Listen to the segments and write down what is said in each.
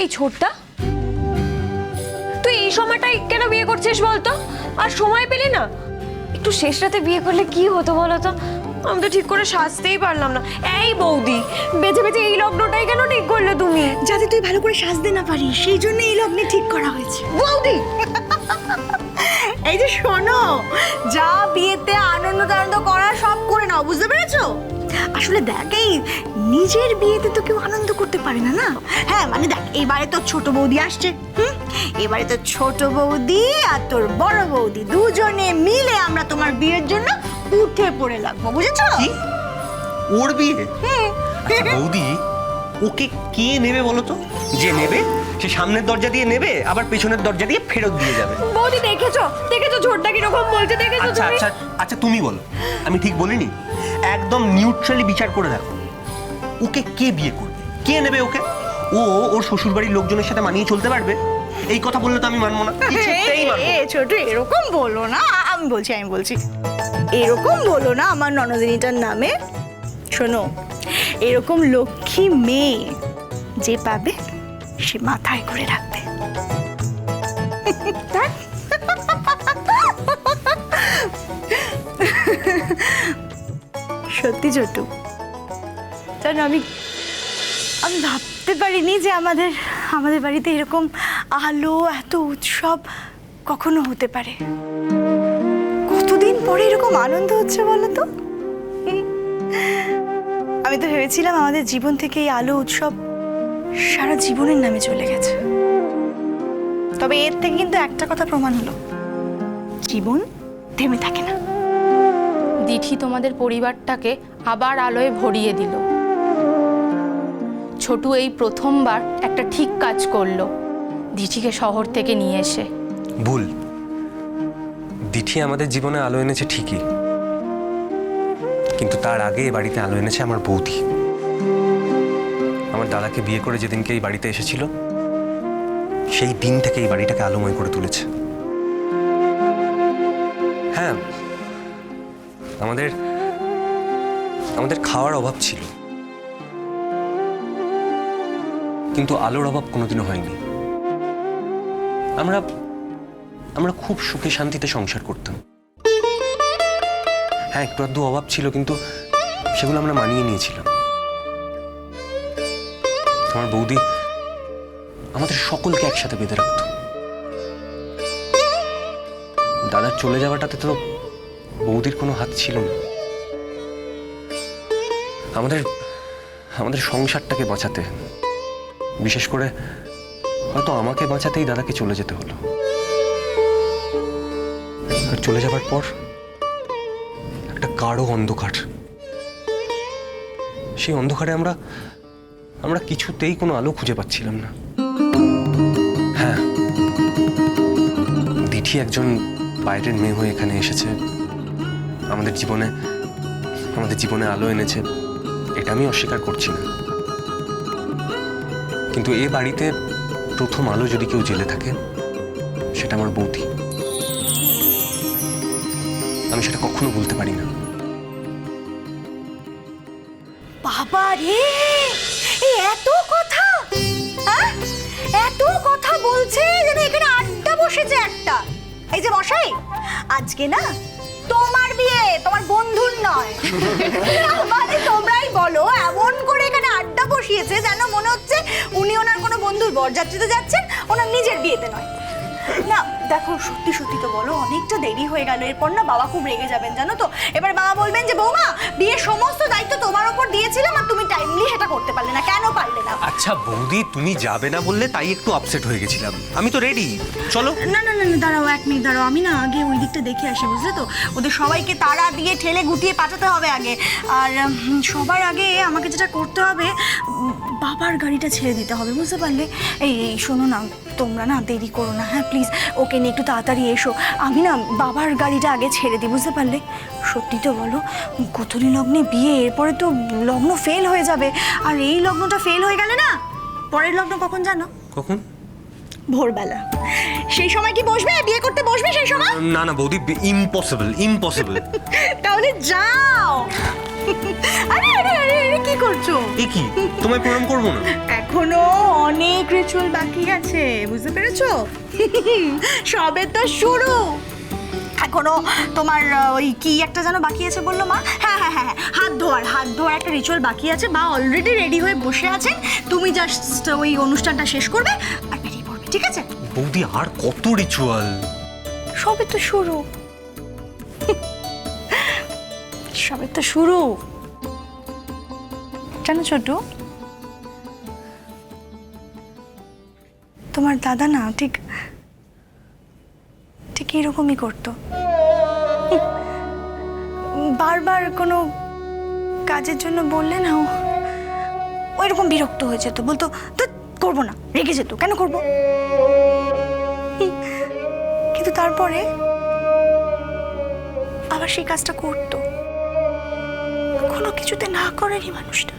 এই ছোটটা তুই এই সময়টাই কেন বিয়ে করছিস বলতো? আর সময় পেলি না? একটু শেষ রাতে বিয়ে করলে কি হতো বলতো? আমি তো ঠিক করে সাজতেই পারলাম না। এই বৌদি, বেঁচে বেঁচে এই লগ্নটাই কেন ঠিক করলে তুমি? যাতে তুই ভালো করে সাজতে না পারিস, সেই জন্য এই লগ্নে ঠিক করা হয়েছে। বৌদি এই যে শোনো, যা বিয়েতে আনন্দ টানন্দ করা সব করে নাও, বুঝতে পেরেছো? আসলে দেখ, এই নিজের বিয়েতে তো কেউ আনন্দ করতে পারে না, না? হ্যাঁ মানে দেখ, এবারে তো ছোট বৌদি আসছে, এবারে তো ছোট বৌদি আর তোর বড় বৌদি দুজনে মিলে আমরা তোমার বিয়ের জন্য উঠে পড়ে লাগবো, বুঝেছো? কি ওর বিয়ে? আচ্ছা বৌদি, ওকে কে নেবে বলো তো? যে নেবে সে সামনের দরজা দিয়ে নেবে, আবার পেছনের দরজা দিয়ে ফেরত দিয়ে যাবে। বৌদি দেখেছো দেখেছো ছোটটা কিরকম বলছে, দেখেছো আচ্ছা তুমি? আচ্ছা আচ্ছা তুমি বলো, আমি ঠিক বলিনি? একদম নিউট্রালি বিচার করে দেখো, ওকে কে বিয়ে করবে, কে নেবে ওকে? ও ওর শ্বশুর বাড়ির লোকজনের সাথে মানিয়ে চলতে পারবে? এই কথা বললে তো আমি মানবো না, কিছুতেই মানবো না। ছোট এরকম বলো না, আমি বলছি এরকম বলো না আমার ননদিনীটার নামে। শোনো, এরকম লক্ষ্মী মেয়ে যে পাবে সে মাথায় করে রাখবে। সত্যি ছোটু, জানো আমি ভাবতে পারিনি যে আমাদের বাড়িতে এরকম আলো, এত উৎসব কখনো হতে পারে। কতদিন পরে এরকম আনন্দ হচ্ছে বলো তো? আমি তো ভেবেছিলাম আমাদের জীবন থেকে এই আলো উৎসব সারা জীবনের নামে চলে গেছে। তবে এর থেকে কিন্তু একটা কথা প্রমাণ হলো, জীবন থেমে থাকে না। দিঠি তোমাদের পরিবারটাকে আবার আলোয় ভরিয়ে দিল। ছোটু এই প্রথমবার একটা ঠিক কাজ করলো, দিঠিকে শহর থেকে নিয়ে এসে। ভুল। দিঠি আমাদের জীবনে আলো এনেছে ঠিকই, কিন্তু তার আগে এই বাড়িতে আলো এনেছে আমার বৌদি। আমার দাদাকে বিয়ে করে যেদিনকে এই বাড়িতে এসেছিল, সেই দিন থেকে এই বাড়িটাকে আলোময় করে তুলেছে। হ্যাঁ, আমাদের খাওয়ার অভাব ছিল, কিন্তু আলোর অভাব কোনোদিনও হয়নি। আমরা খুব সুখে শান্তিতে সংসার করতাম। হ্যাঁ, একটু আধটু অভাব ছিল, কিন্তু সেগুলো আমরা মানিয়ে নিয়েছিলাম। আমার বৌদি আমাদের সকলকে একসাথে বেঁধে রাখত। দাদার চলে যাওয়াটাতে তো বৌদির কোনো হাত ছিল না। আমাদের সংসারটাকে বাঁচাতে, বিশেষ করে হয়তো আমাকে বাঁচাতেই দাদাকে চলে যেতে হলো। আর চলে যাবার পর একটা গাঢ় অন্ধকার, সেই অন্ধকারে আমরা কিছুতেই কোনো আলো খুঁজে পাচ্ছিলাম না। হ্যাঁ, দিঠি একজন বাইরের মেয়ে হয়ে এখানে এসেছে, আমাদের জীবনে আলো এনেছে, এটা আমি অস্বীকার করছি না। কিন্তু এ বাড়িতে প্রথম আলো যদি কেউ জ্বেলে থাকে, সেটা আমার বৌদি। আমি সেটা কখনো বলতে পারি না। বাবা রে, এই এত কথা, হ্যাঁ? এত কথা বলছে যেন এখানে আড্ডা বসেছে একটা। এই যে মশাই, আজকে না তোমার বিয়ে, তোমার বন্ধুর নয়। মানে তোমরাই বলো, এমন করে এখানে আড্ডা বসিয়েছে যেন মনে হচ্ছে উনি ওনার কোনো বন্ধুর বরযাত্রীতে যাচ্ছেন, ওনার নিজের বিয়েতে নয়। না দেখো, সত্যি সত্যি তো বলো, অনেকটা দেরি হয়ে গেল, এরপর না বাবা খুব রেগে যাবেন জানো তো। এবার বাবা বলবেন যে বৌমা, বিয়ের সমস্ত দায়িত্ব তোমার উপর দিয়েছিলাম আর তুমি টাইমলি সেটা করতে পারলে না, কেন পারলে না? আচ্ছা বৌদি, তুমি যাবে না বললে তাই একটু আপসেট হয়ে গেছিলাম, আমি তো রেডি, চলো। না না না না, দাঁড়াও, এক মিনিট দাঁড়াও, আমি না আগে ওই দিকটা দেখে আসি, বুঝলে তো? ওদের সবাইকে তাড়া দিয়ে ঠেলে গুটিয়ে পাঠাতে হবে আগে। আর সবার আগে আমাকে যেটা করতে হবে, বাবার গাড়িটা ছেড়ে দিতে হবে, বুঝতে পারলে? এই শোনো না, তোমরা না দেরি করো না, হ্যাঁ প্লিজ, ওকে নিয়ে একটু তাড়াতাড়ি এসো। আমি না বাবার গাড়িটা আগে ছেড়ে দিই, বুঝতে পারলে? সত্যি তো বলো, গোধূলি লগ্নে বিয়ে, এরপরে তো লগ্ন ফেল হয়ে যাবে। আর এই লগ্নটা ফেল হয়ে গেলে না, পরের লগ্ন কখন জানো? কখন? ভোরবেলা। সেই সময় কি বসবে, বিয়ে করতে বসবে সেই সময়? না না বৌদি, ইম্পসিবল। তাহলে যাও। আরে আরে আরে, কি করছো? এ কি, তোমায় প্রণাম করবো না? এখন এখনো অনেক রিচুয়াল বাকি আছে, বুঝতে পেরেছো? সবে তো শুরু। এখনো তোমার ওই কি একটা যেন বাকি আছে বললো মা? হ্যাঁ হ্যাঁ হ্যাঁ, হাত ধোয়ার একটা রিচুয়াল বাকি আছে। মা অলরেডি রেডি হয়ে বসে আছেন, তুমি জাস্ট ওই অনুষ্ঠানটা শেষ করবে আর বেরিয়ে পড়বে, ঠিক আছে? বৌদি আর কত রিচুয়াল? সবে তো শুরু, সবে তো শুরু। জানো ছোট, তোমার দাদা না ঠিক এরকমই করতো। বারবার কোনো কাজের জন্য বললে না ও এরকম বিরক্ত হয়ে যেত, বলতো তো করবো না, রেগে যেত, কেন করবো। কিন্তু তারপরে আবার সেই কাজটা করতো। কোনো কিছুতে না করেনি মানুষটা,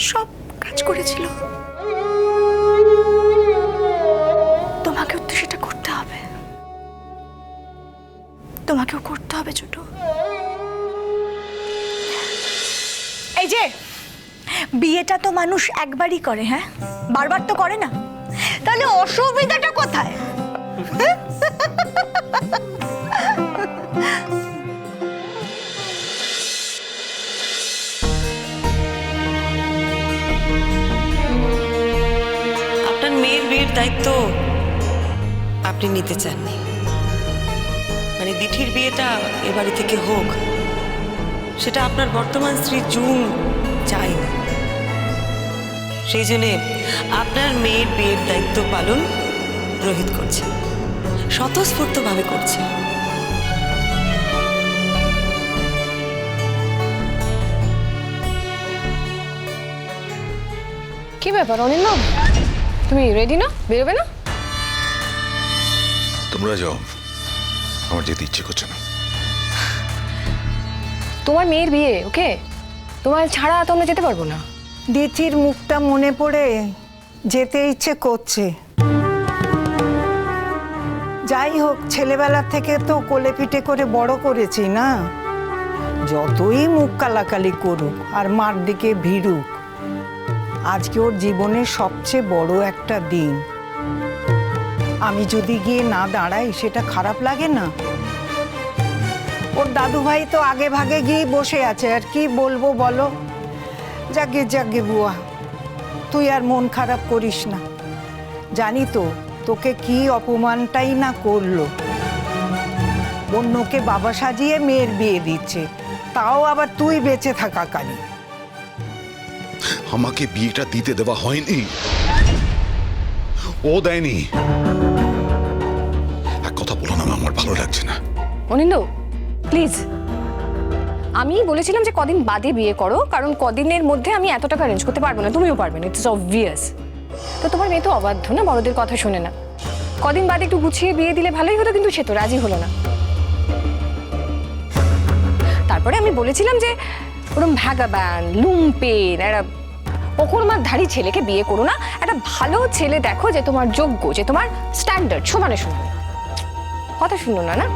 সব কাজ করেছিল। তোমাকেও তো সেটা করতে হবে, তোমাকেও করতে হবে ছোট। এই যে বিয়েটা তো মানুষ একবারই করে, হ্যাঁ, বারবার তো করে না, তাহলে অসুবিধাটা কোথায়? আপনার মেয়ের বিয়ের দায়িত্ব আপনি নিতে চাননি, মানে দিঠির বিয়েটা এ বাড়ি থেকে হোক, সেটা আপনার বর্তমান স্ত্রী জুন চায়নি। সেই জন্যে আপনার মেয়ের বিয়ের দায়িত্ব পালন রোহিত করছে, স্বতঃস্ফূর্তভাবে করছে। কি ব্যাপার অনিন্দ, তুমি রেডি না, বেরোবে না? তোমরা যাও, আমার যেতে ইচ্ছে করছে না। তোমার মেয়ের বিয়ে, ওকে, তোমার ছাড়া তো আমরা যেতে পারবো না। দিঠির মুখটা মনে পড়ে যেতে ইচ্ছে করছে। যাই হোক, ছেলেবেলা থেকে তো কোলে পিঠে করে বড় করেছি না, যতই মুখ কালাকালি করুক আর মার দিকে ভিড়ুক, আজকে ওর জীবনের সবচেয়ে বড় একটা দিন। আমি যদি গিয়ে না দাঁড়াই সেটা খারাপ লাগে না? ওর দাদু ভাই তো আগে ভাগে গিয়ে বসে আছে, আর কি বলবো বলো? যাগে যাগে বুয়া, তুই আর মন খারাপ করিস না। জানি তো তোকে কি অপমানটাই না করলো। অন্যকে বাবা সাজিয়ে মেয়ের বিয়ে দিচ্ছে, তাও আবার তুই বেঁচে থাকাকালীন। আমাকে বিয়েটা দিতে দেওয়া হয়নি, ও দেয়নি। এক কথা বলো না, আমার ভালো লাগছে না। অনিন্দ প্লিজ, আমি বলেছিলাম যে কদিন বাদে বিয়ে করো, কারণ কদিনের মধ্যে আমি এত টাকা অ্যারেঞ্জ করতে পারবো না, তুমিও পারবে না, ইটস অবভিয়াস। তো তোমার মেয়ে তো অবাধ্য না, বড়দের কথা শোনে না। কদিন বাদে একটু গুছিয়ে বিয়ে দিলে ভালোই হতো, কিন্তু সে তো রাজি হলো না। তারপরে আমি বলেছিলাম যে ওরকম ভাগাবান লুম্পেন একটা অকর্মাধারী ছেলেকে বিয়ে করো না, একটা ভালো ছেলে দেখো যে তোমার যোগ্য, যে তোমার স্ট্যান্ডার্ড সমানে সমানে। কথা শুনো না, না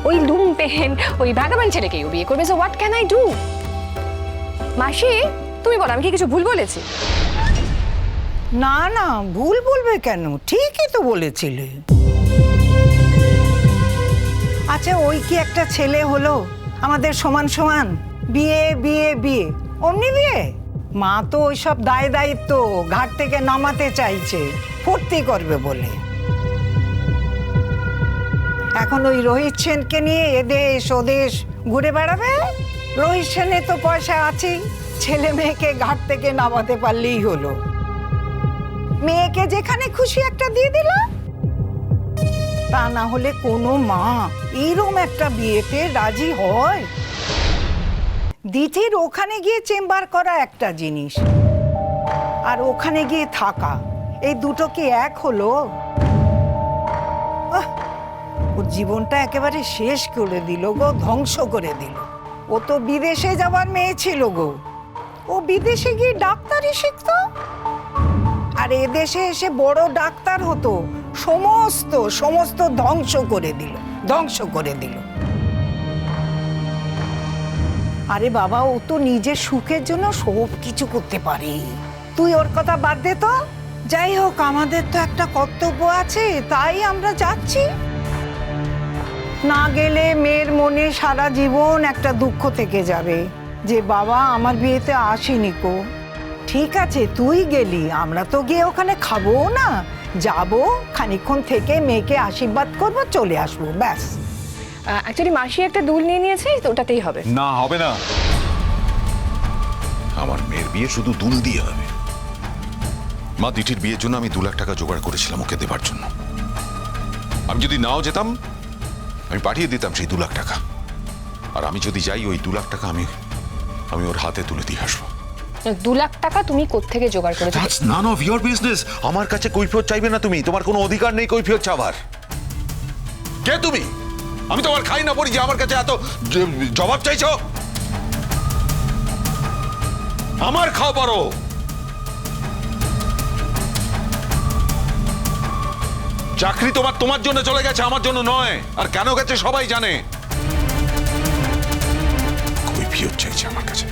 ওই লুম্পেন ওই ভাগাবান ছেলেকেও বিয়ে করবে। So what can I do? মাসি তুমি বলো, আমি কি কিছু ভুল বলেছি? না না, ভুল বলবে কেন, ঠিকই তো বলেছিলে। আচ্ছা, ওই কি একটা ছেলে হলো আমাদের সমান সমান, বিয়ে বিয়ে বিয়ে, অমনি বিয়ে? মা তো ওইসব দায় দায়িত্ব ঘাট থেকে নামাতে চাইছে, ফুর্তি করবে বলে। এখন ওই রোহিত সেনকে নিয়ে এদেশ ওদেশ ঘুরে বেড়াবে। রোহিত সেনের তো পয়সা আছেই, ছেলে মেয়েকে ঘাট থেকে নামাতে পারলেই হলো। মেয়েকে যেখানে খুশি একটা দিয়ে দিল। তা না হলে কোনো মা এইরকম একটা বিয়েতে রাজি হয়? দিঠির ওখানে গিয়ে চেম্বার করা একটা জিনিস, আর ওখানে গিয়ে থাকা, এই দুটো কি এক হলো? ওর জীবনটা একেবারে শেষ করে দিল গো, ধ্বংস করে দিল। ও তো বিদেশে যাওয়ার মেয়ে ছিল গো, ও বিদেশে গিয়ে ডাক্তারি শিখতো, আর এদেশে এসে বড় ডাক্তার হতো। সমস্ত ধ্বংস করে দিল, ধ্বংস করে দিল। আরে বাবা, ও তো নিজের সুখের জন্য সব কিছু করতে পারে। তুই ওর কথা বাদ দে তো। যাই হোক, আমাদের তো একটা কর্তব্য আছে, তাই আমরা যাচ্ছি। না গেলে মেয়ের মনে সারা জীবন একটা দুঃখ থেকে যাবে যে বাবা আমার বিয়েতে আসেনি কো। ঠিক আছে, তুই গেলি, আমরা তো গিয়ে ওখানে খাবো না, যাবো, খানিকক্ষণ থেকে মেয়েকে আশীর্বাদ করবো, চলে আসবো, ব্যাস। অ্যাকচুয়ালি মাসি একটা দুল নিয়ে নিয়েছে, তো ওটাতেই হবে। না, হবে না। আমার মেয়ের বিয়ে শুধু দুল দিয়ে হবে। মা, দিঠির বিয়ের জন্য আমি 2 লাখ টাকা জোগাড় করেছিলাম ওকে দেবার জন্য। আমি যদি নাও যেতাম, আমি পাঠিয়ে দিতাম সেই 2 লাখ টাকা। আর আমি যদি যাই, ওই 2 লাখ টাকা আমি ওর হাতে তুলে দিয়ে আসবো। 2 লাখ টাকা তুমি কোত্থেকে জোগাড় করেছো? That's none of your business. আমার কাছে কৈফিয়ত চাইবে না তুমি। তোমার কোনো অধিকার নেই কৈফিয়ত চাওয়ার। কে তুমি? আমি তো আর খাই না পড়ি যে আমার কাছে এত জবাব চাইছো। আমার খাও পারো। চাকরি তোমার জন্য চলে গেছে, আমার জন্য নয়। আর কেন গেছে সবাই জানে। কৈফিয়ত চাইছে আমার কাছে।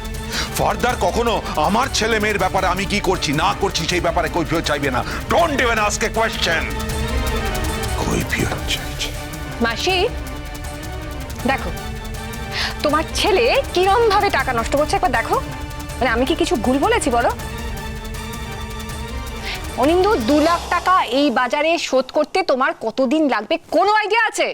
ফার্দার কখনো আমার ছেলে মেয়ের ব্যাপারে আমি কি করছি না করছি সেই ব্যাপারে কৈফিয়ত চাইবে না। Don't even ask a question. কৈফিয়ত চাইছে। মাসি দেখো, তোমার ছেলে কিরম ভাবে টাকা নষ্ট করছে একবার দেখো। মানে আমি কি কিছু ভুল বলেছি বলো? অনিন্দু, 2 লাখ টাকা এই বাজারে শোধ করতে তোমার কতদিন লাগবে কোনো আইডিয়া আছে?